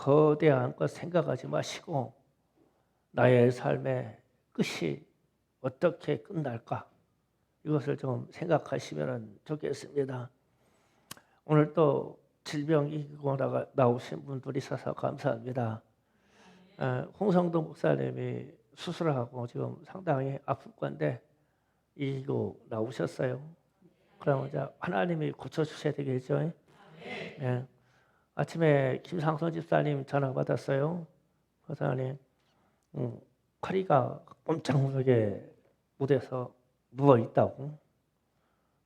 거대한 것 생각하지 마시고 나의 삶의 끝이 어떻게 끝날까? 이것을 좀 생각하시면 좋겠습니다. 오늘 또 질병 이기고 나오신 분들이 있어서 감사합니다. 홍성도 목사님이 수술하고 지금 상당히 아플 건데 이기고 나오셨어요. 그러면 이제 하나님이 고쳐주셔야 되겠죠. 예. 아침에 김상선 집사님 전화 받았어요. 목사님, 허리가 꼼짝못하게 못해서 누워 있다고.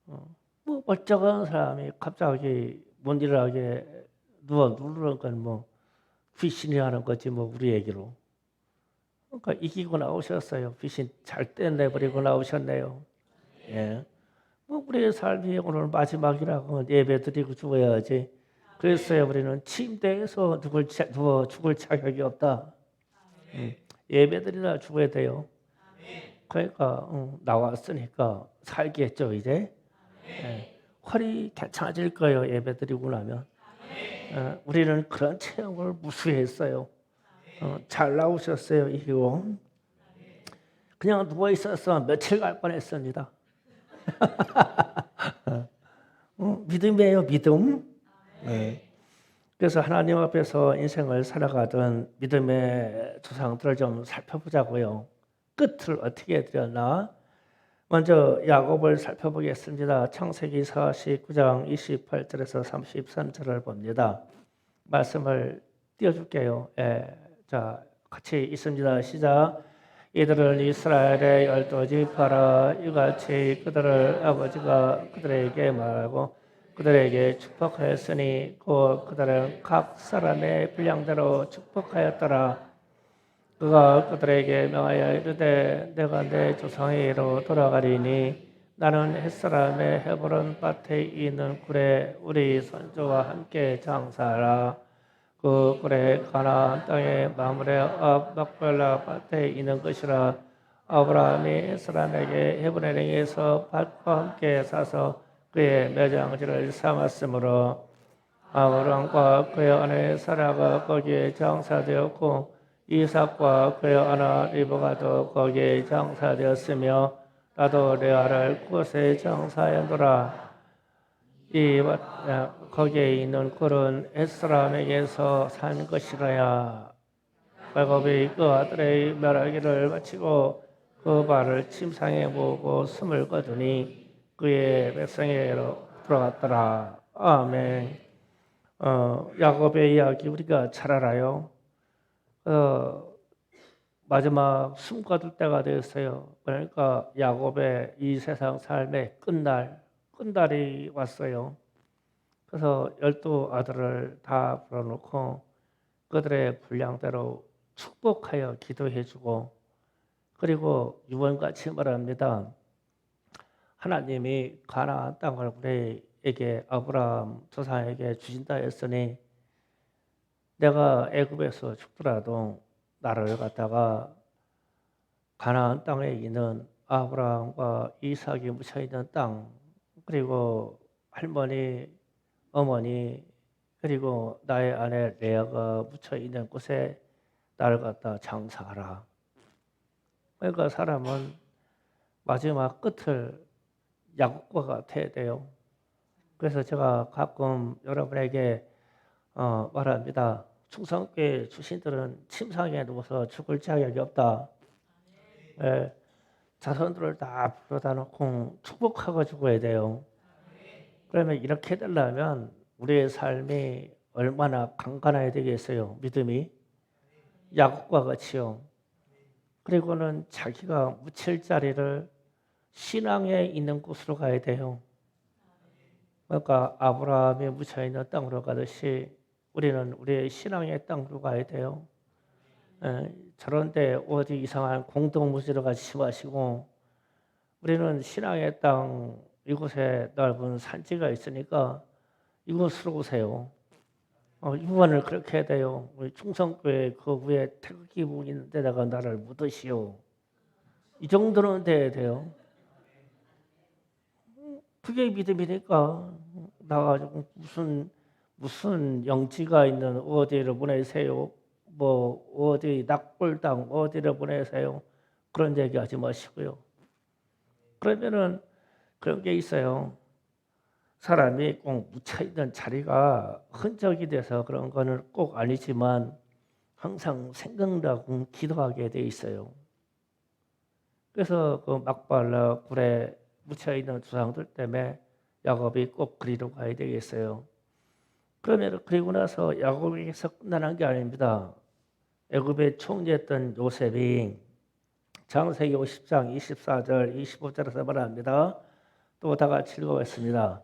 뭐 멀쩡한 사람이 갑자기 못 일어나게 누르는 건 뭐 귀신이 하는 거지 뭐 우리 얘기로. 그러니까 이기고 나오셨어요. 귀신 잘 떼내버리고 나오셨네요. 예. 뭐 우리의 삶이 오늘 마지막이라고 예배드리고 죽어야지. 그랬어요. 우리는 침대에서 누워 죽을 자격이 없다. 예배드리다 죽어야 돼요. 그러니까 나왔으니까 살겠죠 이제. 예. 허리 괜찮아질 거예요. 예배드리고 나면. 우리는 그런 체험을 무수했어요. 잘 나오셨어요. 이기고. 그냥 누워 있어서 며칠 갈 뻔했습니다. 믿음이에요, 믿음. 네. 그래서 하나님 앞에서 인생을 살아가던 믿음의 조상들을 좀 살펴보자고요. 끝을 어떻게 해드렸나? 먼저 야곱을 살펴보겠습니다. 창세기 49장 28절에서 33절을 봅니다. 말씀을 띄워줄게요. 예. 자, 같이 있습니다. 시작. 이들은 이스라엘의 12지파라. 이같이 그들을 아버지가 그들에게 말하고 그들에게 축복하였으니 곧 그들은 각 사람의 분량대로 축복하였더라. 그가 그들에게 명하여 이르되 내가 내 조상의 이로 돌아가리니 나는 햇사람의 헤브론 밭에 있는 굴에 우리 선조와 함께 장사하라. 그 굴에 가나안 땅의 마므레 앞 막벨라 밭에 있는 것이라. 아브라함이 햇사람에게 헤브론에서 밭과 함께 사서 그의 매장지를 삼았으므로 아브라함과 그의 아내 사라가 거기에 장사되었고 이삭과 그의 아내 리브가도 거기에 장사되었으며 나도 레아를 그곳에 장사하였노라. 거기에 있는 굴은 햇사람에게서 산 것이라야. 야곱이 그 아들의 멸하기를 마치고 그 발을 침상에 모으고 숨을 거두니 그의 백성에게로 들어갔더라. 아멘. 야곱의 이야기 우리가 잘 알아요. 마지막 숨 거둘 때가 되었어요. 그러니까 야곱의 이 세상 삶의 끝날이 왔어요. 그래서 12 아들을 다 불러놓고 그들의 분량대로 축복하여 기도해주고 그리고 유언같이 말합니다. 하나님이 가나안 땅을 우리에게 아브라함 조상에게 주신다 했으니 내가 애굽에서 죽더라도 나를 갖다가 가나안 땅에 있는 아브라함과 이삭이 묻혀있는 땅 그리고 할머니, 어머니 그리고 나의 아내 레아가 묻혀있는 곳에 나를 갖다 장사하라. 그러니까 사람은 마지막 끝을 야곱과 같아야 돼요. 그래서 제가 가끔 여러분에게 말합니다. 충성교회 출신들은 침상에 누워서 죽을 자격이 없다. 예, 자손들을 다 불러다 놓고 축복하고 죽어야 돼요. 그러면 이렇게 되려면 우리의 삶이 얼마나 강건해야 되겠어요. 믿음이. 야곱과 같이요. 그리고는 자기가 묻힐 자리를 신앙에 있는 곳으로 가야 돼요. 그러니까 아브라함이 묻혀있는 땅으로 가듯이 우리는 우리의 신앙의 땅으로 가야 돼요. 저런데 어디 이상한 공동무지로 가지 마시고 우리는 신앙의 땅 이곳에 넓은 산지가 있으니까 이곳으로 오세요. 유언을 그렇게 해야 돼요. 우리 충성교회 그 위에 태극기 있는 데다가 나를 묻으시오. 이 정도는 돼야 돼요. 그게 믿음이니까 나가지고 무슨 무슨 영지가 있는 어디로 보내세요? 뭐 어디 낙골당 어디로 보내세요? 그런 얘기하지 마시고요. 그러면은 그런 게 있어요. 사람이 꼭 묻혀 있는 자리가 흔적이 돼서 그런 거는 꼭 아니지만 항상 생각나고 기도하게 돼 있어요. 그래서 그 막발라 굴에 묻혀 있는 조상들 때문에 야곱이 꼭 그리로 가야 되겠어요. 그러면 그리고 나서 야곱에게서 끝나는 게 아닙니다. 애굽의 총리였던 요셉이 창세기 50장 24절 25절에서 말합니다. 또 다 같이 읽어보겠습니다.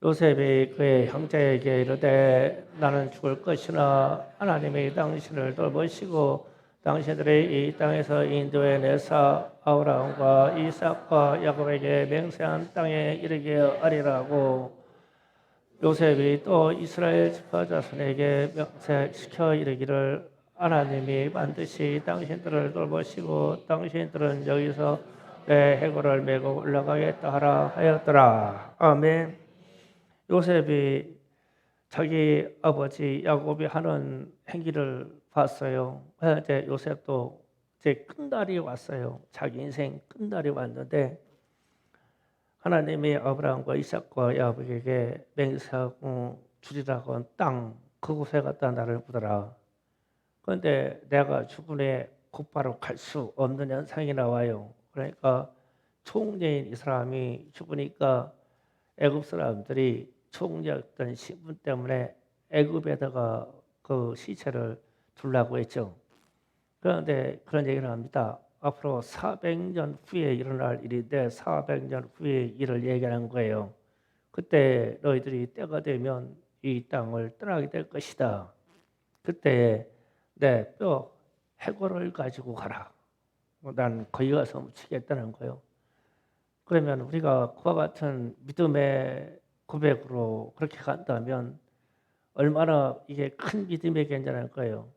요셉이 그의 형제에게 이르되 나는 죽을 것이나 하나님이 당신을 돌보시고 당신들이 이 땅에서 인도해 내사 아브라함과 이삭과 야곱에게 맹세한 땅에 이르게 하리라고 요셉이 또 이스라엘 지파 자손에게 명세시켜 이르기를 하나님이 반드시 당신들을 돌보시고 당신들은 여기서 내 해골을 메고 올라가겠다 하라 하였더라. 아멘. 요셉이 자기 아버지 야곱이 하는 행위를 봤어요. 이제 요셉도 이제 끝날이 왔어요. 자기 인생 끝날이 왔는데 하나님이 아브라함과 이삭과 야곱에게 맹세하고 주리라고 한 땅 그곳에 갖다 나를 묻어라. 그런데 내가 죽은 후에 곧바로 갈 수 없는 현상이 나와요. 그러니까 총리인 이 사람이 죽으니까 애굽 사람들이 총리였던 신분 때문에 애굽에다가 그 시체를 두려고 했죠. 그런데 그런 얘기를 합니다. 앞으로 400년 후에 일어날 일인데 400년 후에 일을 얘기하는 거예요. 그때 너희들이 때가 되면 이 땅을 떠나게 될 것이다. 그때 내 뼈 해골을 가지고 가라. 난 거기 가서 묻히겠다는 거예요. 그러면 우리가 그와 같은 믿음의 고백으로 그렇게 간다면 얼마나 이게 큰 믿음의 견자랄 거예요.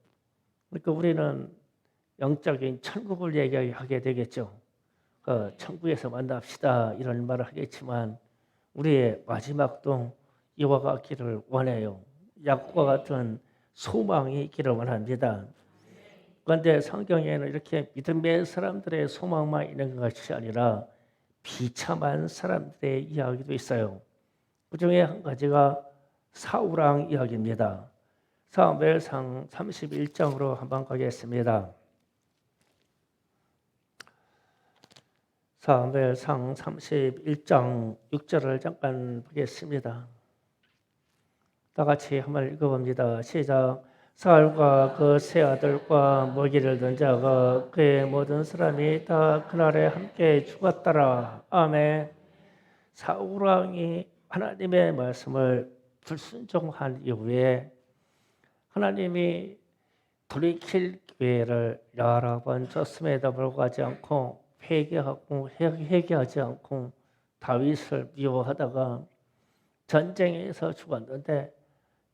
그러니까 우리는 영적인 천국을 얘기하게 되겠죠. 천국에서 만납시다 이런 말을 하겠지만 우리의 마지막도 이와 같기를 원해요. 약과 같은 소망이 있기를 원합니다. 그런데 성경에는 이렇게 믿음의 사람들의 소망만 있는 것이 아니라 비참한 사람들의 이야기도 있어요. 그 중에 한 가지가 사울왕 이야기입니다. 사무엘상 31장으로 한번 가겠습니다. 사무엘상 31장 6절을 잠깐 보겠습니다. 다 같이 한번 읽어봅니다. 시작. 사울과 그 세 아들과 먹이를 든 자가 그의 모든 사람이 다 그날에 함께 죽었더라. 아멘. 사울 왕이 하나님의 말씀을 불순종한 이후에 하나님이 돌이킬 기회를 여러 번 줬음에도 불구하지 않고 회개하지 않고 다윗을 미워하다가 전쟁에서 죽었는데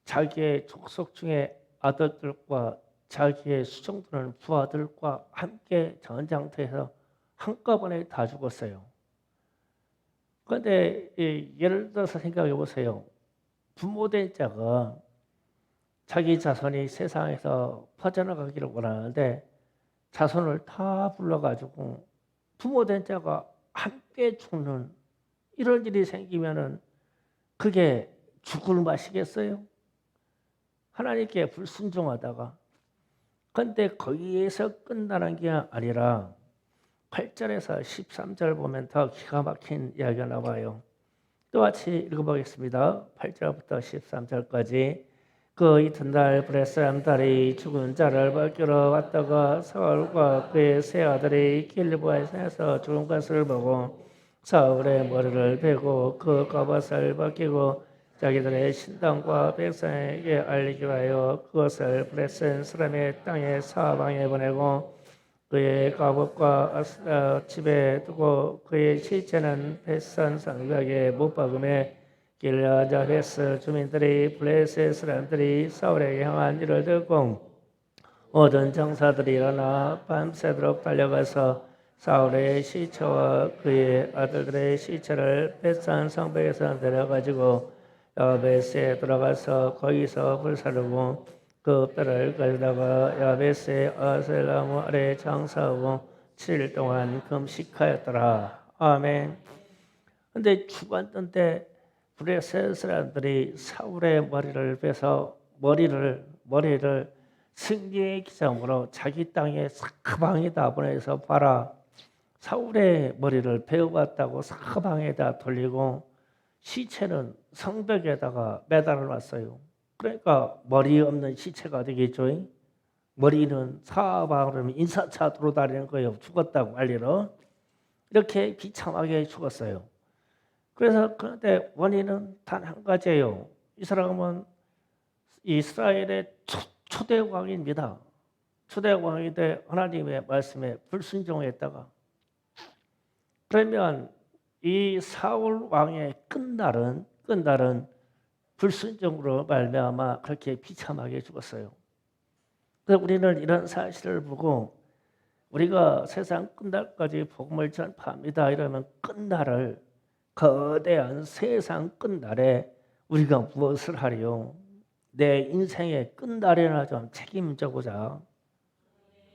자기의 족속 중에 아들들과 자기의 수종드는 부하들과 함께 전장터에서 한꺼번에 다 죽었어요. 그런데 예를 들어서 생각해 보세요. 부모된 자가 자기 자손이 세상에서 퍼져나가기를 원하는데 자손을 다 불러가지고 부모된 자가 함께 죽는 이런 일이 생기면은 그게 죽을 맛이겠어요? 하나님께 불순종하다가. 그런데 거기에서 끝나는 게 아니라 8절에서 13절 보면 더 기가 막힌 이야기가 나와요. 또 같이 읽어보겠습니다. 8절부터 13절까지. 그 이튿날 브레스람 딸이 죽은 자를 밝히러 왔다가 사울과 그의 세 아들이 길보아에서 죽은 것을 보고 사울의 머리를 베고 그 갑옷을 벗기고 자기들의 신당과 백성에게 알리기 위하여 그것을 브레스 사람의 땅의 사방에 보내고 그의 갑옷과 집에 두고 그의 시체는 벳산 성벽에 못 박음에 길라자베스 주민들이 블레셋 사람들이 사울에게 향한 일을 듣고 모든 장사들이 일어나 밤새도록 달려가서 사울의 시체와 그의 아들들의 시체를 벳산 성벽에서 내려가지고 야베스에 들어가서 거기서 불사르고 그 뼈를 가져다가 야베스의 아셀나무 아래 장사하고 7일 동안 금식하였더라. 아멘. 근데 죽었던 때 블레셋 사람들이 사울의 머리를 빼서 머리를 승리의 기점으로 자기 땅에 사방에다 보내서 봐라. 사울의 머리를 베어갔다고 사방에다 돌리고 시체는 성벽에다가 매달아 놨어요. 그러니까 머리 없는 시체가 되겠죠. 머리는 사방으로 인사차 돌아다니는 거예요. 죽었다고 알리러. 이렇게 비참하게 죽었어요. 그래서 그런데 원인은 단 한 가지예요. 이 사람은 이스라엘의 초대 왕입니다. 초대 왕인데 하나님의 말씀에 불순종했다가 그러면 이 사울 왕의 끝날은 불순종으로 말미암아 그렇게 비참하게 죽었어요. 그래서 우리는 이런 사실을 보고 우리가 세상 끝날까지 복음을 전파합니다. 이러면 끝날을 거대한 세상 끝날에 우리가 무엇을 하리요? 내 인생의 끝날에나 좀 책임져 보자.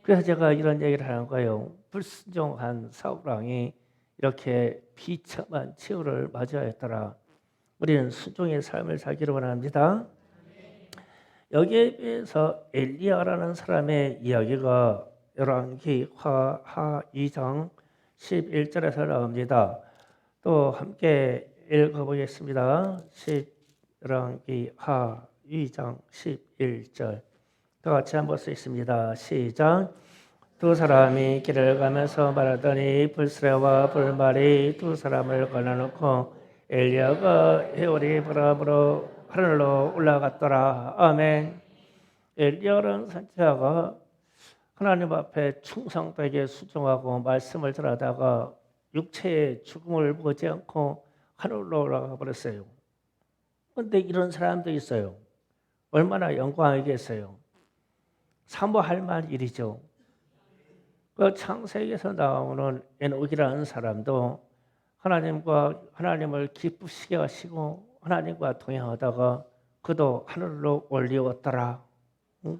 그래서 제가 이런 얘기를 하는 거예요. 불순종한 사울 왕이 이렇게 비참한 최후를 맞이하였더라. 우리는 순종의 삶을 살기를 원합니다. 여기에 비해서 엘리야라는 사람의 이야기가 열왕기 하 2장 11절에서 나옵니다. 또 함께 읽어보겠습니다. 열왕기 하 2장 11절 다 같이 한번 쓰겠습니다. 시작. 두 사람이 길을 가면서 말하더니 불스레와 불말이 두 사람을 걸러놓고 엘리야가 회오리 바람으로 하늘로 올라갔더라. 아멘. 엘리야라는 선지자가 하나님 앞에 충성되게 순종하고 말씀을 전하다가 육체의 죽음을 보지 않고 하늘로 올라가 버렸어요. 그런데 이런 사람도 있어요. 얼마나 영광이겠어요. 사모할 만 일이죠. 그 창세기에서 나오는 에녹이라는 사람도 하나님을 기쁘시게 하시고 하나님과 동행하다가 그도 하늘로 올리웠더라.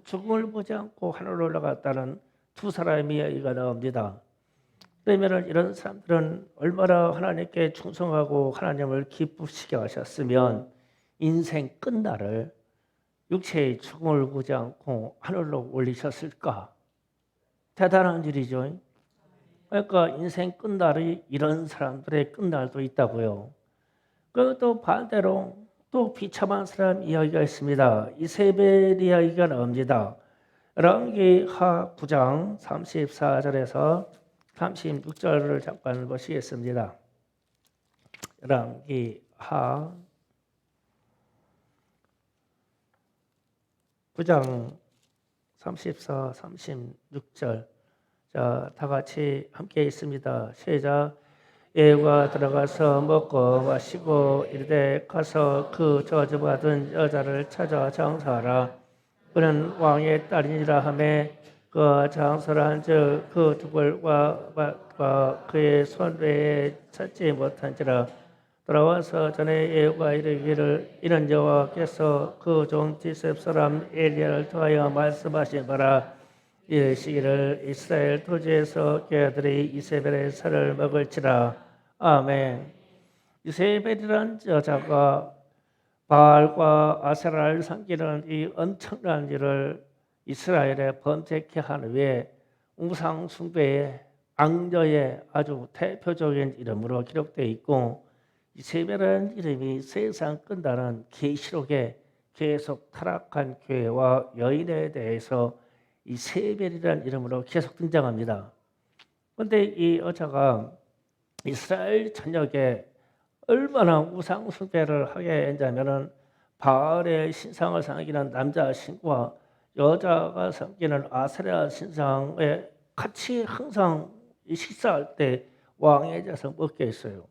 죽음을 보지 않고 하늘로 올라갔다는 두 사람의 이야기가 나옵니다. 그러면 이런 사람들은 얼마나 하나님께 충성하고 하나님을 기쁘시게 하셨으면 인생 끝날을 육체의 죽음을 보지 않고 하늘로 올리셨을까? 대단한 일이죠. 그러니까 인생 끝날이 이런 사람들의 끝날도 있다고요. 그리고 또 반대로 또 비참한 사람 이야기가 있습니다. 이세벨 이야기가 나옵니다. 열왕기 하 9장 34절에서 36절을 잠깐 보시겠습니다. 열왕기 하 9장 34, 36절 자, 다 같이 함께 있습니다. 시작. 예후가 들어가서 먹고 마시고 이르되 가서 그 저주받은 여자를 찾아 장사하라. 그는 왕의 딸이니라 하매 그 장사를 한즉 그 두벌과 그의 손외에 찾지 못한지라. 돌아와서 전에 예후가 이르기를 이는 여호와께서 그 종 디셉 사람 엘리야를 통하여 말씀하신 바라. 이르시기를 이스라엘 토지에서 걔들이 이세벨의 살을 먹을지라. 아멘. 이세벨이란 여자가 바알과 아세라를 섬기는 이 엄청난 일을 이스라엘에 범죄케 한 후에 우상 숭배의 악녀의 아주 대표적인 이름으로 기록되어 있고 이세벨이라는 이름이 세상 끝나는 계시록에 계속 타락한 교회와 여인에 대해서 이세벨이라는 이름으로 계속 등장합니다. 그런데 이 여자가 이스라엘 전역에 얼마나 우상 숭배를 하게 했냐면은 바알의 신상을 섬기는 남자 신과 여자가 섬기는 아세라 신상에 같이 항상 식사할 때 왕의 젖을 먹게 했어요.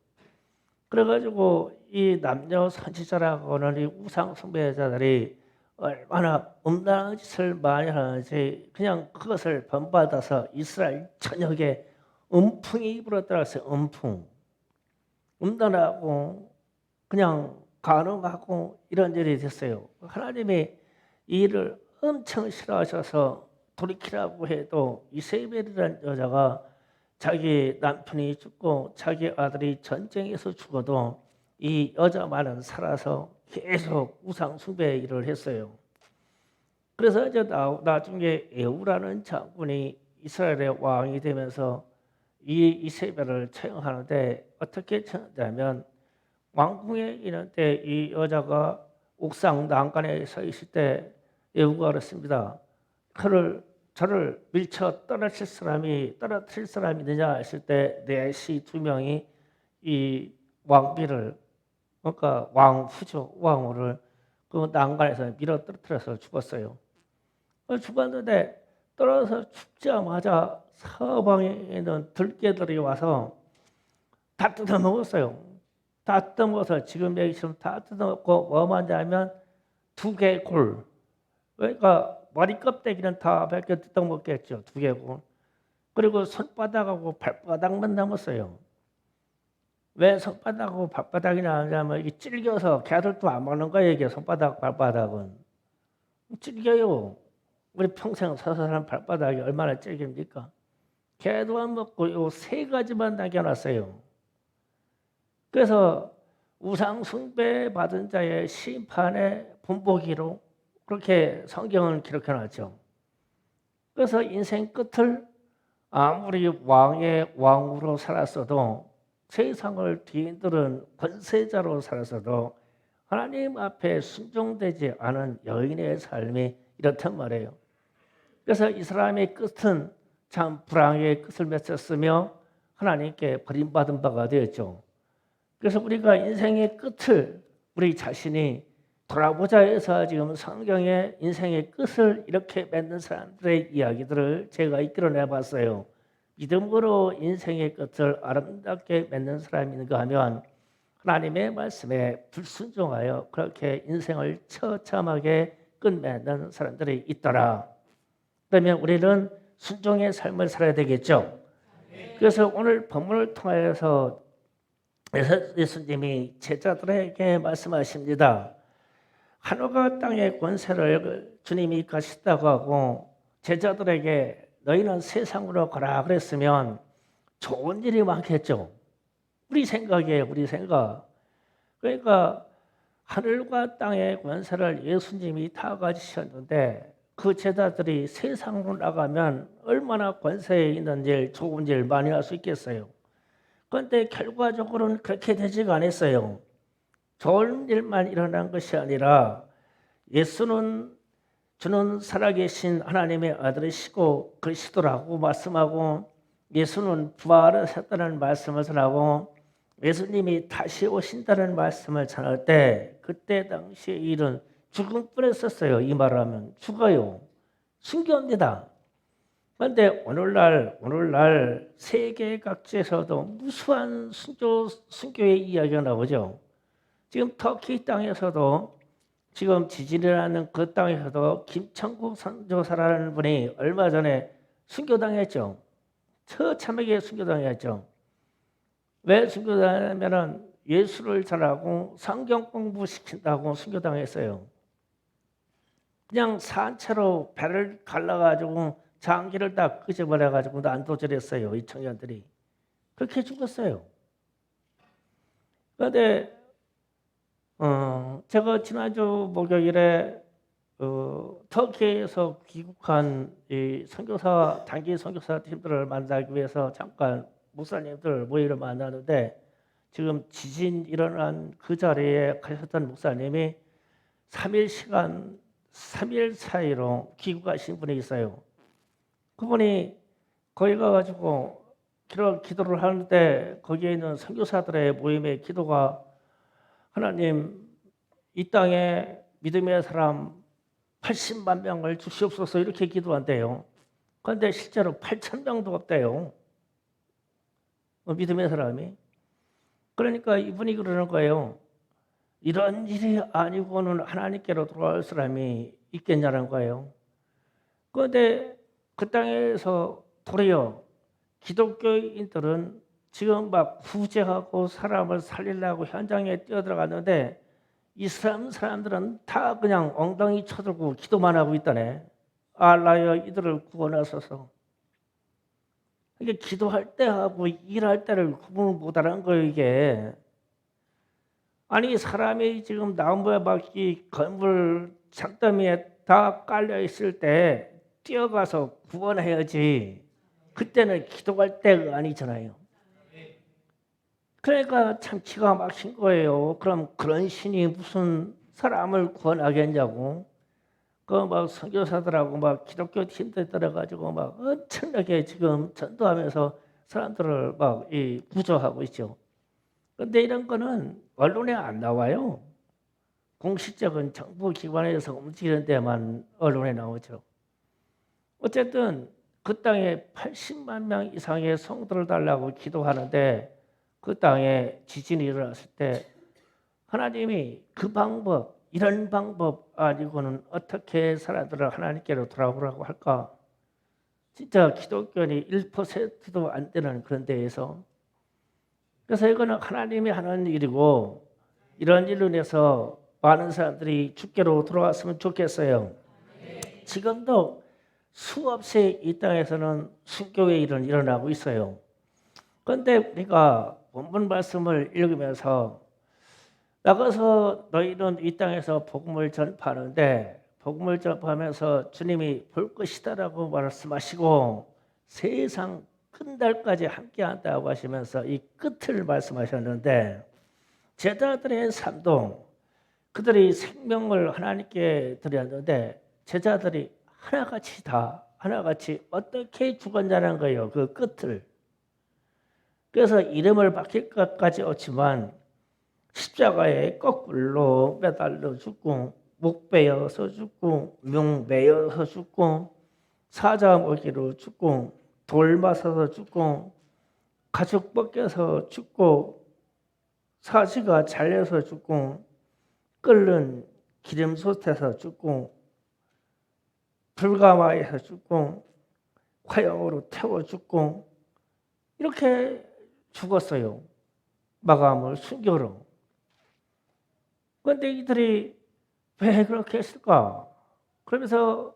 그래가지고 이 남녀 선지자라고 하는 이 우상 숭배자들이 얼마나 음란한 짓을 많이 하는지 그냥 그것을 본받아서 이스라엘 전역에 음풍이 불었더라고요. 음풍. 음란하고 그냥 가능하고 이런 일이 됐어요. 하나님이 이 일을 엄청 싫어하셔서 돌이키라고 해도 이세벨이라는 여자가 자기 남편이 죽고 자기 아들이 전쟁에서 죽어도 이 여자만은 살아서 계속 우상 숭배 일을 했어요. 그래서 이제 나중에 에우라는 장군이 이스라엘의 왕이 되면서 이 이세벨을 처형하는데 어떻게 처형하냐면 왕궁에 있는데 이 여자가 옥상 난간에 서 있을 때 예후가 그랬습니다. 저를 밀쳐 떨어뜨릴 사람이 있느냐 했을 때 넷이 두 명이 이 왕비를 그러니까 왕후죠 왕후를 그 난간에서 밀어 떨어뜨려서 죽었어요. 죽었는데 떨어져서 죽자마자 사방에 있는 들개들이 와서 다 뜯어먹었어요. 다 뜯어먹어서 지금 얘기처럼 다 뜯어먹고 뭐만 하면 두개골 그러니까 머리 껍데기는 다 벗겨 뜯어먹겠죠. 두개골 그리고 손바닥하고 발바닥만 남았어요. 왜 손바닥하고 발바닥이 나오냐면 이게 찔겨서 개들도 안 먹는 거예요. 이게 손바닥 발바닥은 찔겨요. 우리 평생 서서 사는 발바닥이 얼마나 찔깁니까? 개도 안 먹고 요 세 가지만 남겨놨어요. 그래서 우상 숭배 받은 자의 심판의 본보기로 그렇게 성경은 기록해놨죠. 그래서 인생 끝을 아무리 왕의 왕으로 살았어도 세상을 뒤흔드는 권세자로 살았어도 하나님 앞에 순종되지 않은 여인의 삶이 이렇단 말이에요. 그래서 이 사람의 끝은 참 불황의 끝을 맺었으며 하나님께 버림받은 바가 되었죠. 그래서 우리가 인생의 끝을 우리 자신이 돌아보자 해서 지금 성경의 인생의 끝을 이렇게 맺는 사람들의 이야기들을 제가 이끌어내 봤어요. 믿음으로 인생의 끝을 아름답게 맺는 사람이 있는가 하면 하나님의 말씀에 불순종하여 그렇게 인생을 처참하게 끝맺는 사람들이 있더라. 그러면 우리는 순종의 삶을 살아야 되겠죠. 그래서 오늘 본문을 통하여서 예수님이 제자들에게 말씀하십니다. 하늘과 땅의 권세를 주님이 가시다고 하고 제자들에게 너희는 세상으로 가라 그랬으면 좋은 일이 많겠죠. 우리 생각이에요. 우리 생각. 그러니까 하늘과 땅의 권세를 예수님이 다 가지셨는데 그 제자들이 세상으로 나가면 얼마나 권세에 있는 일, 좋은 일 많이 할 수 있겠어요. 그런데 결과적으로는 그렇게 되지가 않았어요. 좋은 일만 일어난 것이 아니라 예수는 주는 살아계신 하나님의 아들이시고 그리스도라고 말씀하고 예수는 부활하셨다는 말씀을 전하고 예수님이 다시 오신다는 말씀을 전할 때 그때 당시의 일은 죽음뿐이었어요. 이 말을 하면 죽어요. 순교입니다. 그런데 오늘날 세계 각지에서도 무수한 순교의 이야기가 나오죠. 지금 터키 땅에서도 지금 지진이 나는 그 땅에서도 김천국 선교사라는 분이 얼마 전에 순교당했죠. 처참하게 순교당했죠. 왜 순교당했냐면 예수를 전하고 성경 공부시킨다고 순교당했어요. 그냥 산채로 배를 갈라가지고 장기를 다 끄집어내가지고 난도질했어요. 이 청년들이. 그렇게 죽었어요. 그런데 제가 지난주 목요일에 터키에서 귀국한 이 선교사 단기 선교사 팀들을 만나기 위해서 잠깐 목사님들 모임을 만나는데 지금 지진 일어난 그 자리에 가셨던 목사님이 3일 사이로 귀국하신 분이 있어요. 그분이 거기 가가지고 기도를 하는데 거기에 있는 선교사들의 모임의 기도가 하나님 이 땅에 믿음의 사람 80만 명을 주시옵소서 이렇게 기도한대요. 그런데 실제로 8,000명도 없대요. 믿음의 사람이. 그러니까 이분이 그러는 거예요. 이런 일이 아니고는 하나님께로 돌아올 사람이 있겠냐는 거예요. 그런데 그 땅에서 도리어 기독교인들은 지금 막 구제하고 사람을 살리려고 현장에 뛰어들어갔는데 이슬람 사람들은 다 그냥 엉덩이 쳐들고 기도만 하고 있다네. 알라여 이들을 구원하소서. 이게 기도할 때하고 일할 때를 구분을 못하는 거예요, 이게. 아니 사람이 지금 나무에 막이 건물 장더미에 다 깔려 있을 때 뛰어가서 구원해야지. 그때는 기도할 때가 아니잖아요. 그러니까 참 기가 막힌 거예요. 그럼 그런 신이 무슨 사람을 구원하겠냐고. 그 막 선교사들하고 막 기독교 팀들 들어가지고 막 엄청나게 지금 전도하면서 사람들을 막 구조하고 있죠. 그런데 이런 거는 언론에 안 나와요. 공식적인 정부 기관에서 움직이는 데만 언론에 나오죠. 어쨌든 그 땅에 80만 명 이상의 성도를 달라고 기도하는데 그 땅에 지진이 일어났을 때 하나님이 그 방법, 이런 방법 아니고는 어떻게 사람들을 하나님께로 돌아오라고 할까? 진짜 기독교인이 1%도 안 되는 그런 데에서. 그래서 이거는 하나님이 하는 일이고 이런 일로 인해서 많은 사람들이 주께로 돌아왔으면 좋겠어요. 지금도 수없이 이 땅에서는 순교의 일은 일어나고 있어요. 그런데 우리가 본문 말씀을 읽으면서 나가서 너희는 이 땅에서 복음을 전파하는데 복음을 전파하면서 주님이 볼 것이다라고 말씀하시고 세상 끝날까지 함께한다고 하시면서 이 끝을 말씀하셨는데 제자들의 삶도 그들이 생명을 하나님께 드렸는데 제자들이 하나같이 어떻게 죽었냐는 거예요. 그 끝을. 그래서 이름을 바뀔 것까지 없지만 십자가에 거꾸로 매달려 죽고 목 베어서 죽고 명 베어서 죽고 사자 먹이로 죽고 돌 맞아서 죽고 가죽 벗겨서 죽고 사지가 잘려서 죽고 끓는 기름솥에서 죽고 불가마에서 죽고 화형으로 태워 죽고 이렇게 죽었어요. 마감을 순교로. 그런데 이들이 왜 그렇게 했을까? 그러면서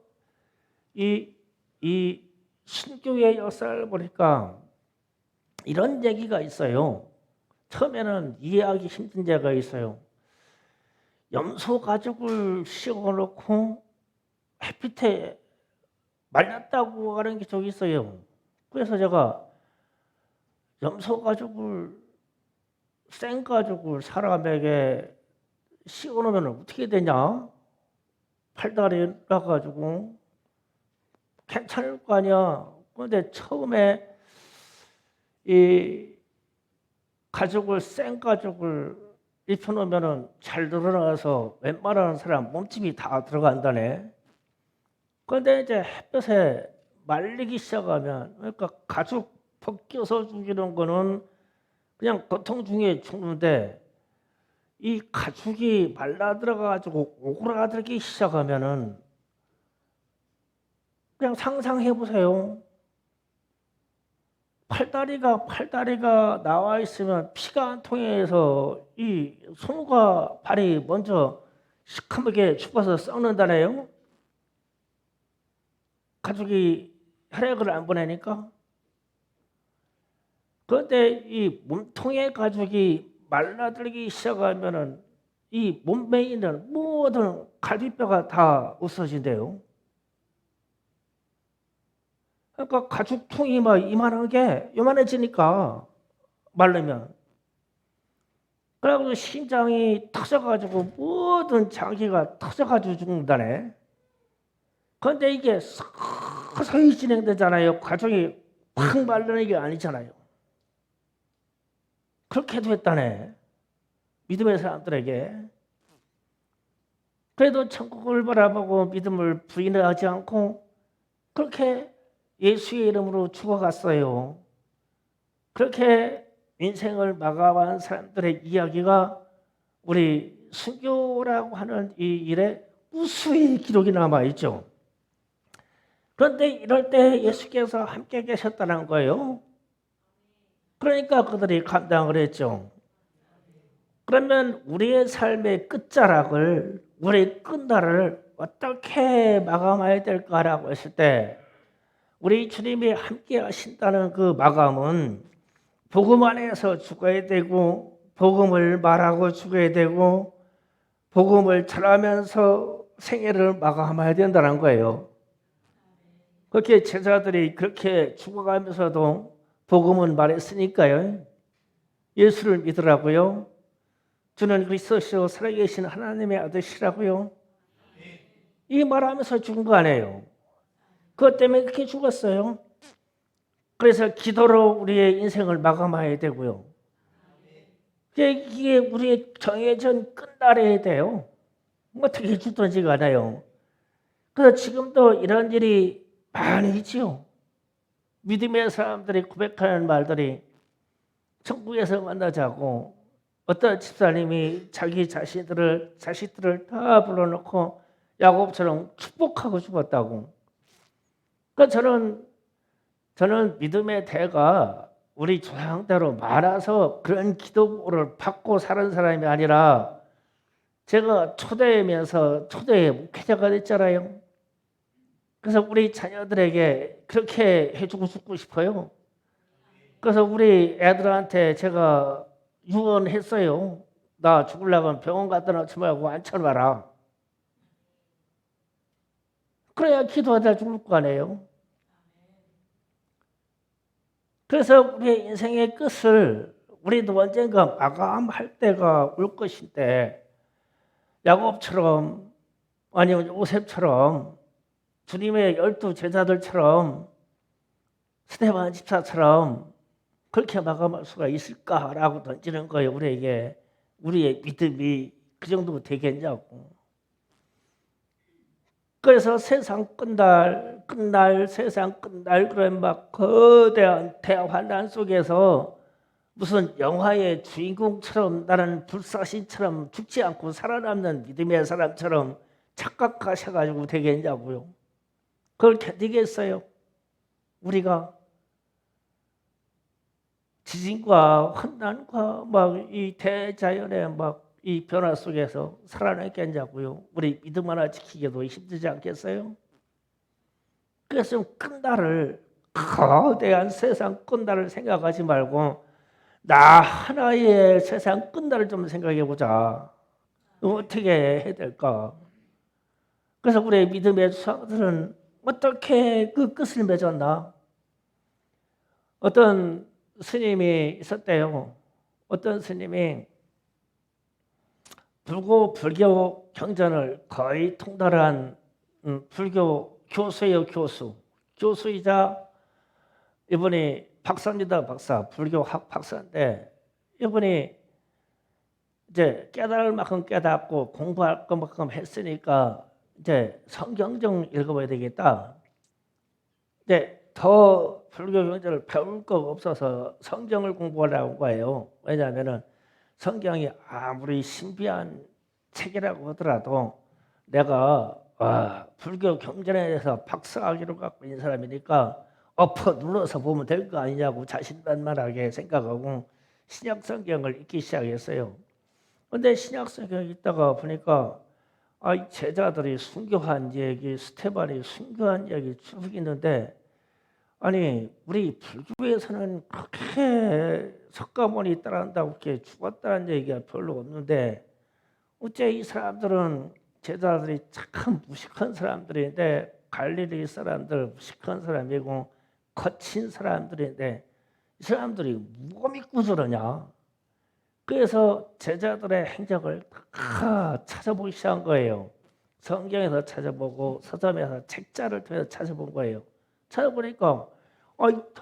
이 순교의 역사를 보니까 이런 얘기가 있어요. 처음에는 이해하기 힘든 예가 있어요. 염소 가죽을 씌워놓고 햇빛에 말렸다고 하는 게 저기 있어요. 그래서 제가 염소 가죽을 생 가죽을 사람에게 씌워놓으면 어떻게 되냐? 팔다리 나가지고 괜찮을 거 아니야. 그런데 처음에 이 가죽을 생 가죽을 입혀놓으면 잘 늘어나서 웬만한 사람 몸집이 다 들어간다네. 그런데 이제 햇볕에 말리기 시작하면 그러니까 가죽 벗겨서 죽이는 거는 그냥 고통 중에 죽는데 이 가죽이 말라 들어가가지고 오그라들기 시작하면은 그냥 상상해 보세요. 팔다리가 나와 있으면 피가 안 통해서 이 손과 발이 먼저 시커멓게 죽어서 썩는다네요. 가죽이 혈액을 안 보내니까. 그런데 이 몸통의 가죽이 말라들기 시작하면은 이 몸매에 있는 모든 갈비뼈가 다 없어진대요. 그러니까 가죽통이 막 이만한 게 요만해지니까 말르면. 그래가지고 심장이 터져가지고 모든 장기가 터져가지고 죽는다네. 그런데 이게 서서히 진행되잖아요. 가죽이 확 말르는 게 아니잖아요. 그렇게도 했다네. 믿음의 사람들에게. 그래도 천국을 바라보고 믿음을 부인하지 않고 그렇게 예수의 이름으로 죽어갔어요. 그렇게 인생을 마감한 사람들의 이야기가 우리 순교라고 하는 이 일에 우수히 기록이 남아있죠. 그런데 이럴 때 예수께서 함께 계셨다는 거예요. 그러니까 그들이 감당을 했죠. 그러면 우리의 삶의 끝자락을, 우리의 끝날을 어떻게 마감해야 될까라고 했을 때 우리 주님이 함께 하신다는 그 마감은 복음 안에서 죽어야 되고 복음을 말하고 죽어야 되고 복음을 전하면서 생애를 마감해야 된다는 거예요. 그렇게 제자들이 그렇게 죽어가면서도 복음은 말했으니까요. 예수를 믿으라고요. 주는 그리스도시요 살아계신 하나님의 아들이라고요. 이 말하면서 죽은 거 아니에요. 그것 때문에 그렇게 죽었어요. 그래서 기도로 우리의 인생을 마감해야 되고요. 이게 우리의 정해진 끝날에 돼요. 어떻게 죽든지가 않아요. 그래서 지금도 이런 일이 많이 있지요. 믿음의 사람들이 고백하는 말들이 천국에서 만나자고 어떤 집사님이 자기 자식들을 다 불러놓고 야곱처럼 축복하고 죽었다고. 그러니까 저는 믿음의 대가 우리 조상대로 말아서 그런 기도를 받고 사는 사람이 아니라 제가 초대하면서 초대의 목회자가 됐잖아요. 그래서 우리 자녀들에게 그렇게 해주고 싶고 싶어요. 그래서 우리 애들한테 제가 유언했어요. 나 죽으려면 병원 갖다 놓지 말고 앉혀놔라. 그래야 기도하다 죽을 거 아니에요. 그래서 우리의 인생의 끝을 우리도 언젠가 마감할 때가 올 것인데 야곱처럼 아니면 요셉처럼 주님의 12 제자들처럼 스데반 집사처럼 그렇게 마감할 수가 있을까라고 던지는 거예요. 우리에게. 우리의 믿음이 그 정도 되겠냐고. 그래서 세상 끝날 세상 끝날 그런 막 거대한 대환란 속에서 무슨 영화의 주인공처럼 나는 불사신처럼 죽지 않고 살아남는 믿음의 사람처럼 착각하셔가지고 되겠냐고요. 그걸 견디겠어요? 우리가 지진과 환난과 막 이 대자연의 막 이 변화 속에서 살아남겠냐고요. 우리 믿음 하나 지키기도 힘들지 않겠어요? 그래서 끝날을 거대한 세상 끝날을 생각하지 말고 나 하나의 세상 끝날을 좀 생각해 보자. 어떻게 해야 될까? 그래서 우리 믿음의 수사들은 어떻게 그 끝을 맺었나? 어떤 스님이 있었대요. 어떤 스님이 불교 경전을 거의 통달한 불교 교수예요, 교수. 교수이자 이분이 박사입니다, 박사. 불교학 박사인데 이분이 이제 깨달을 만큼 깨닫고 공부할 것만큼 했으니까 이제 성경 좀 읽어봐야 되겠다. 이제 더 불교 경전을 배울 거 없어서 성경을 공부하려고 거예요. 왜냐하면은 성경이 아무리 신비한 책이라고 하더라도 내가 불교 경전에 대해서 박사학위를 갖고 있는 사람이니까 엎어 눌러서 보면 될 거 아니냐고 자신만만하게 생각하고 신약 성경을 읽기 시작했어요. 근데 신약 성경 읽다가 보니까 제자들이 순교한 얘기, 스테반이 순교한 얘기 쭉 있는데 아니 우리 불교에서는 그렇게 석가모니 따라한다고 이렇게 죽었다는 얘기가 별로 없는데 어째 이 사람들은 제자들이 참 무식한 사람들인데 갈릴리 사람들 무식한 사람이고 거친 사람들인데 이 사람들이 뭐 믿고 저러냐. 그래서 제자들의 행적을 다 찾아보기 시작한 거예요. 성경에서 찾아보고 서점에서 책자를 통해서 찾아본 거예요. 찾아보니까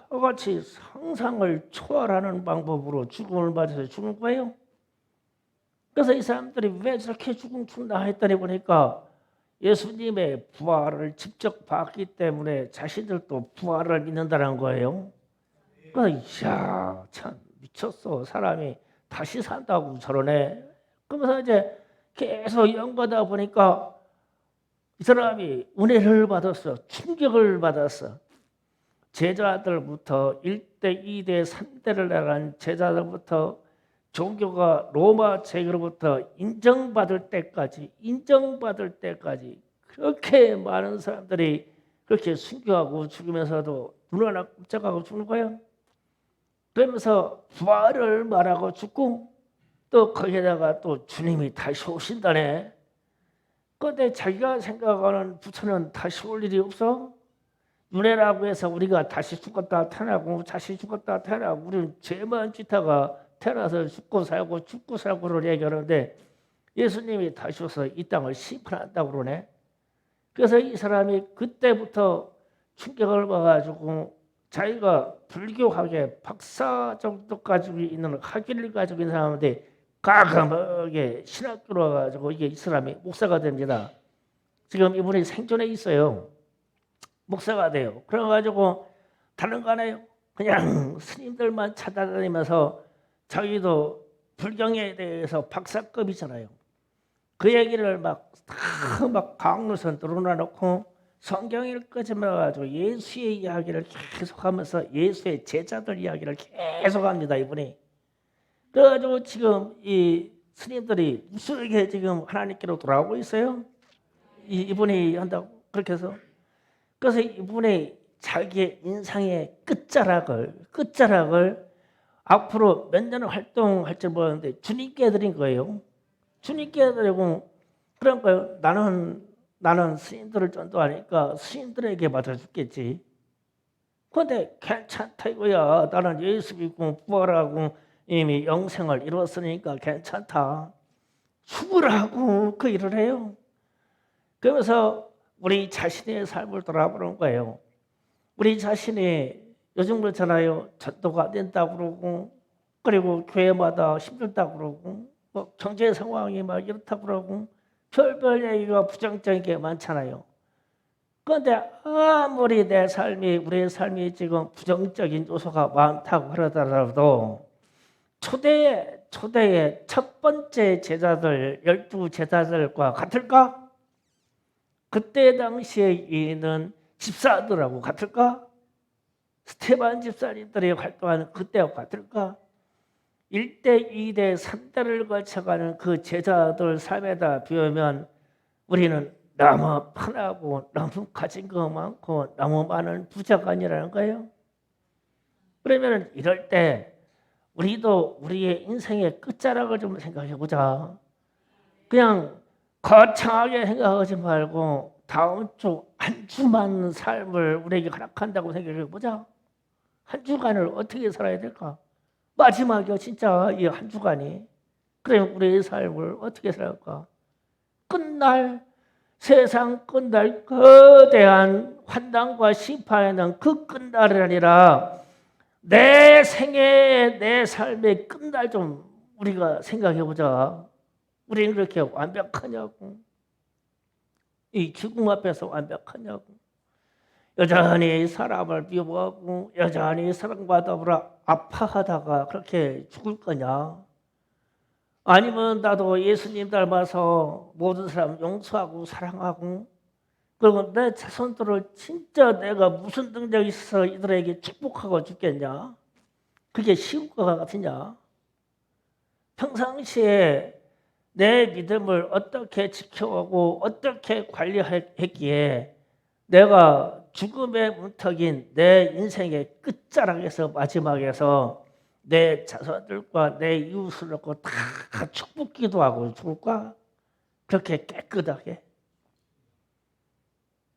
다같이 상상을 초월하는 방법으로 죽음을 맞아서 죽은 거예요. 그래서 이 사람들이 왜 저렇게 죽나 했더니 보니까 예수님의 부활을 직접 봤기 때문에 자신들도 부활을 믿는다는 거예요. 이야 참 미쳤어. 사람이 다시 산다고 저러네. 그러면서 이제 계속 연구하다 보니까 이 사람이 은혜를 받았어. 충격을 받았어. 제자들부터 1대, 2대, 3대를 나간 제자들부터 종교가 로마 제국으로부터 인정받을 때까지 그렇게 많은 사람들이 그렇게 순교하고 죽으면서도 눈 하나 깜짝하고 죽는 거예요. 그러면서 부활을 말하고 죽고 또 거기에다가 또 주님이 다시 오신다네. 그런데 자기가 생각하는 부처는 다시 올 일이 없어. 윤회라고 해서 우리가 다시 죽었다 태어나고 다시 죽었다 태어나고 우리는 죄만 짓다가 태어나서 죽고 살고를 얘기하는데 예수님이 다시 오서 이 땅을 심판한다고 그러네. 그래서 이 사람이 그때부터 충격을 받아가지고 자기가 불교학의 박사 정도 가지고 있는 학위를 가지고 있는 사람인데 과감하게 신학교로 와가지고 이게 이 사람이 목사가 됩니다. 지금 이분이 생존에 있어요. 목사가 돼요. 그래가지고 다른 거 안 해요. 그냥 스님들만 찾아다니면서 자기도 불경에 대해서 박사급이잖아요. 그 얘기를 막 강로선 들어놔놓고 성경을 끄집어가지고 예수의 이야기를 계속하면서 예수의 제자들 이야기를 계속합니다. 이분이. 그래가지고 지금 이 스님들이 무수하게 지금 하나님께로 돌아오고 있어요. 이분이 한다고 그렇게 해서. 그래서 이분의 자기의 인생의 끝자락을 앞으로 몇 년을 활동할지 모르는데 주님께 드린 거예요. 주님께 드리고 그런 거예요. 나는 스님들을 전도하니까 스님들에게 받아주겠지. 그런데 괜찮다 이거야. 나는 예수 믿고 부활하고 이미 영생을 이뤘으니까 괜찮다. 죽으라고 그 일을 해요. 그러면서 우리 자신의 삶을 돌아보는 거예요. 우리 자신이 요즘 그렇잖아요. 전도가 안 된다고 그러고 그리고 교회마다 힘들다고 그러고 뭐 경제 상황이 막 이렇다고 그러고 별별 얘기가 부정적인 게 많잖아요. 그런데 아무리 우리의 삶이 지금 부정적인 요소가 많다고 하더라도 초대의 첫 번째 제자들 12제자들과 같을까? 그때 당시에 있는 집사들하고 같을까? 스테반 집사님들이 활동하는 그때와 같을까? 1대, 2대, 3대를 거쳐가는 그 제자들 삶에다 비우면 우리는 너무 편하고 너무 가진 거 많고 너무 많은 부자가 아니라는 거예요. 그러면 이럴 때 우리도 우리의 인생의 끝자락을 좀 생각해 보자. 그냥 거창하게 생각하지 말고 다음 주 한 주만 삶을 우리에게 허락한다고 생각해 보자. 한 주간을 어떻게 살아야 될까? 마지막이요 진짜 이 한 주간이. 그럼 우리의 삶을 어떻게 살까? 세상 끝날 거대한 환난과 심판에는 그 끝날이 아니라 내 생애 내 삶의 끝날 좀 우리가 생각해 보자. 우리는 그렇게 완벽하냐고. 이 죽음 앞에서 완벽하냐고. 여전히 사람을 미워하고 여전히 사랑과 더불어 아파하다가 그렇게 죽을 거냐? 아니면 나도 예수님 닮아서 모든 사람 용서하고 사랑하고 그리고 내 자손들을 진짜 내가 무슨 능력이 있어서 이들에게 축복하고 죽겠냐? 그게 쉬울 것 같으냐? 평상시에 내 믿음을 어떻게 지켜오고 어떻게 관리했기에 내가 죽음의 문턱인 내 인생의 끝자락에서 마지막에서 내 자손들과 내 이웃을 놓고 다 축복 기도하고 죽을까? 그렇게 깨끗하게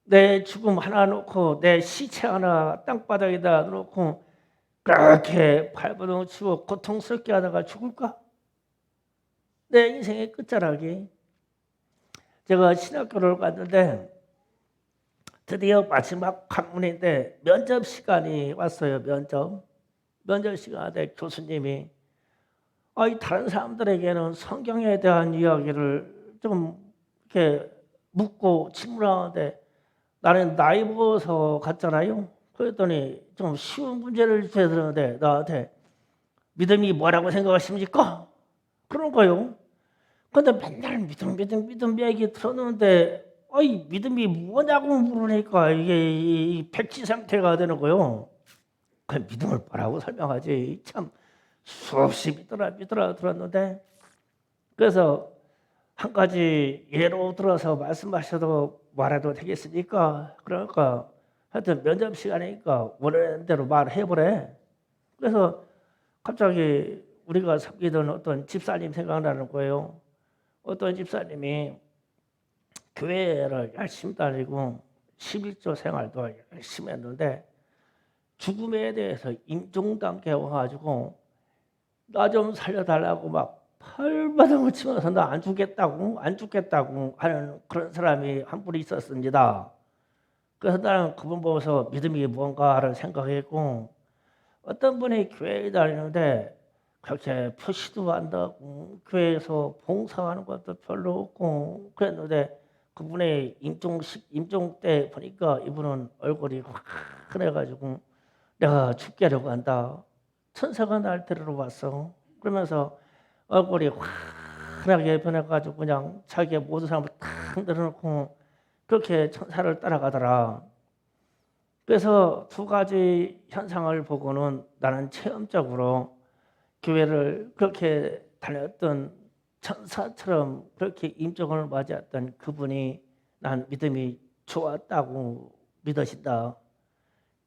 내 죽음 하나 놓고 내 시체 하나 땅바닥에다 놓고 그렇게 발버둥 치고 고통스럽게 하다가 죽을까? 내 인생의 끝자락이. 제가 신학교를 갔는데 드디어 마지막 학문인데 면접 시간이 왔어요. 면접 시간에 교수님이 다른 사람들에게는 성경에 대한 이야기를 좀 이렇게 묻고 질문하는데 나는 나이 먹어서 갔잖아요. 그랬더니 좀 쉬운 문제를 주셔야 되는데 나한테 믿음이 뭐라고 생각하십니까? 그런 거요. 근데 맨날 믿음 얘기 들었는데 믿음이 뭐냐고 물으니까 이게 백지 상태가 되는 거요. 그 믿음을 뭐라고 설명하지? 참 수없이 믿더라 들었는데, 그래서 한 가지 예로 들어서 말씀하셔도 말해도 되겠습니까? 그러니까 하여튼 면접 시간이니까 원하는 대로 말해보래. 그래서 갑자기 우리가 섬기던 어떤 집사님 생각나는 거예요. 어떤 집사님이 교회를 열심히 다니고 11조 생활도 열심히 했는데 죽음에 대해서 임종단계에 와가지고 나 좀 살려달라고 막 발바닥을 치면서 나 안 죽겠다고 하는 그런 사람이 한 분이 있었습니다. 그래서 나는 그분 보면서 믿음이 뭔가를 생각했고, 어떤 분이 교회에 다니는데 그렇게 표시도 한다고 교회에서 봉사하는 것도 별로 없고 그랬는데, 그분의 임종 때 보니까 이분은 얼굴이 화끈해가지고 내가 죽게려고 한다, 천사가 날 데리러 왔어. 그러면서 얼굴이 환하게 변해가지고 그냥 자기의 모든 사람을 탁 내려놓고 그렇게 천사를 따라가더라. 그래서 두 가지 현상을 보고는 나는 체험적으로 교회를 그렇게 다녔던 천사처럼 그렇게 임종을 맞이했던 그분이 난 믿음이 좋았다고 믿어진다.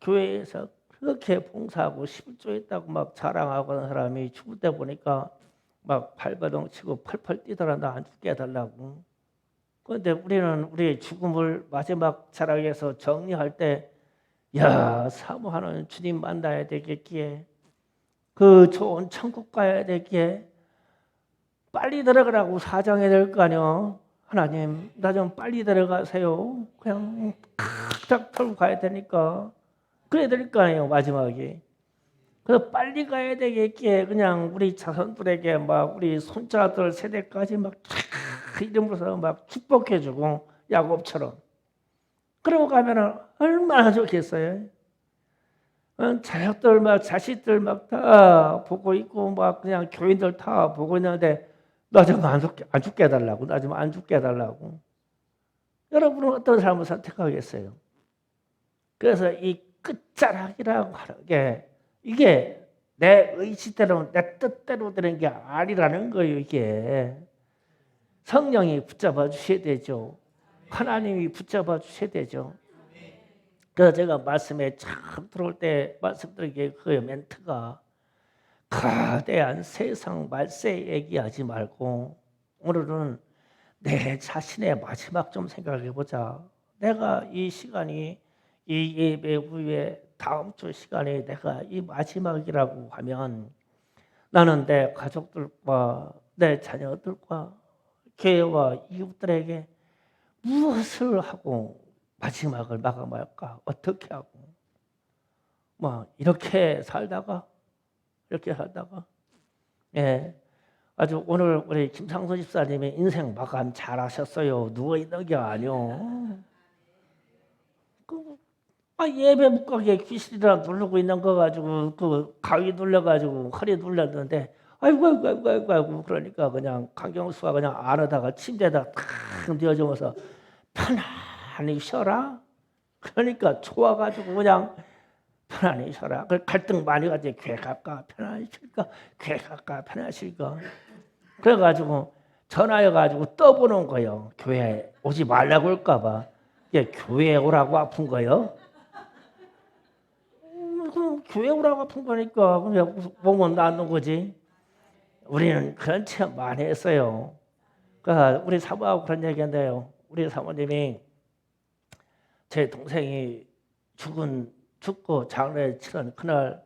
교회에서 그렇게 봉사하고 11조 했다고 막 자랑하고 하는 사람이 죽을 때 보니까 막 발버둥 치고 펄펄 뛰더라. 나 안 죽게 해달라고. 그런데 우리는 우리의 죽음을 마지막 자락에서 정리할 때, 야, 사모하는 주님 만나야 되겠기에, 그 좋은 천국 가야 되기에 빨리 들어가라고 사정해야 될 거 아니요. 하나님, 나 좀 빨리 들어가세요. 그냥 탁탁 털고 가야 되니까. 그래야 될 거 아니에요, 마지막에. 그래서 빨리 가야 되겠기에 그냥 우리 자손들에게 막 우리 손자들 세대까지 막 이름으로서 막 축복해주고 야곱처럼. 그러고 가면은 얼마나 좋겠어요. 자식들 막 자식들 막 다 보고 있고 막 그냥 교인들 다 보고 있는데 나 좀 안 죽게 해달라고, 나 좀 안 죽게 해달라고. 여러분은 어떤 삶을 선택하겠어요? 그래서 이 끝자락이라고 하는 게 이게 내 의지대로 내 뜻대로 되는 게 아니라는 거예요. 이게 성령이 붙잡아 주셔야 되죠. 하나님이 붙잡아 주셔야 되죠. 그래서 제가 말씀에 처음 들어올 때 말씀드린 그 멘트가 거대한 세상 말세 얘기하지 말고 오늘은 내 자신의 마지막 좀 생각해 보자. 내가 이 시간이 이 예배 후에 다음 주 시간에 내가 이 마지막이라고 하면 나는 내 가족들과 내 자녀들과 교회와 이웃들에게 무엇을 하고 마지막을 마감할까? 어떻게 하고? 뭐 이렇게 살다가 예, 아주 오늘 우리 김상수 집사님의 인생 마감 잘하셨어요. 누워 있는 게 아니요. 예배 못 가게 귀신이라 누르고 있는 거 가지고 그 가위 눌려가지고 허리 눌렸는데 아이고 그러니까 그냥 강경수가 그냥 안에다가 침대에다 탁 뉘어주면서 편안히 쉬어라. 그러니까 좋아가지고 그냥 편안히 쉬어라. 그 갈등 많이 가지고 교회 갈까 편안히 쉴까, 교회 갈까 편안히 쉴까. 그래가지고 전화해가지고 떠보는 거예요. 교회 오지 말라고 할까봐. 이게 교회 오라고 아픈 거예요. 그럼 교회 오라고 아픈 거니까 그냥 몸은 낫는 거지. 우리는 그런 체험 많이 했어요. 그러니까 우리 사모하고 그런 얘기한대요. 우리 사모님이 제 동생이 죽고 장례 치른 그날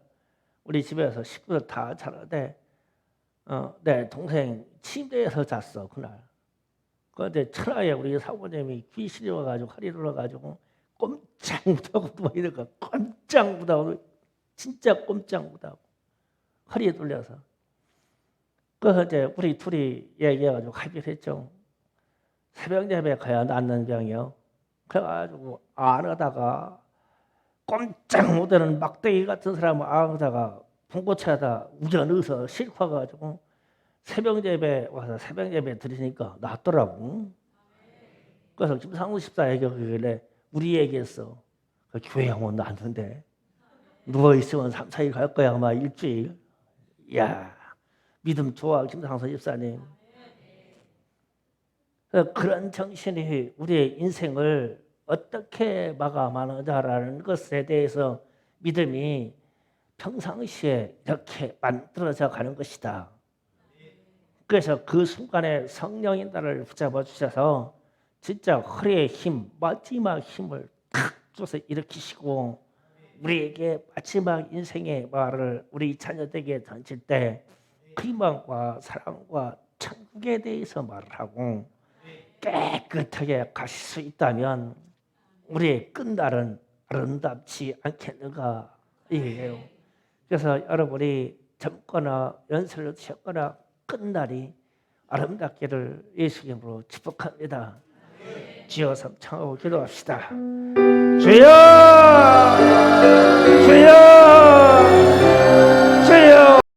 우리 집에서 식구들 다 자는데 내 동생 침대에서 잤어 그날. 그런데 천하에 우리 사모님이 귀신이 와가지고 허리를 눌러가지고 꼼짝 못하고 누워있는 거야. 꼼짝 못하고 진짜 꼼짝 못하고 허리에 눌려서. 그래서 이제 우리 둘이 얘기해가지고 합의했죠. 새벽 예배 가야 낫는 병이요. 그래가지고 안에다가 꼼짝 못하는 막대기 같은 사람을 안에다가 봉고차에다 우겨 넣어서 싣고 와가지고 새벽 예배 와서 새벽 예배 드리니까 낫더라고. 그래서 김상우 집사 얘기하길래 우리 얘기했어. 교회 오면 낫는데 누워있으면 3, 4일 갈 거야 아마 일주일. 야, 믿음 좋아, 김상선 집사님. 그런 정신이 우리의 인생을 어떻게 마감하느냐라는 것에 대해서 믿음이 평상시에 이렇게 만들어져 가는 것이다. 그래서 그 순간에 성령이 나를 붙잡아 주셔서 진짜 허리에 힘, 마지막 힘을 탁 줘서 일으키시고 우리에게 마지막 인생의 말을 우리 자녀들에게 던질 때 희망과 사랑과 천국에 대해서 말을 하고 깨끗하게 가실 수 있다면 우리의 끝날은 아름답지 않겠는가 이게요. 그래서 여러분이 젊거나 연세를 드셨거나 끝날이 아름답기를 예수 이름으로 축복합니다. 주여 삼창하고 기도합시다. 주여, 주여.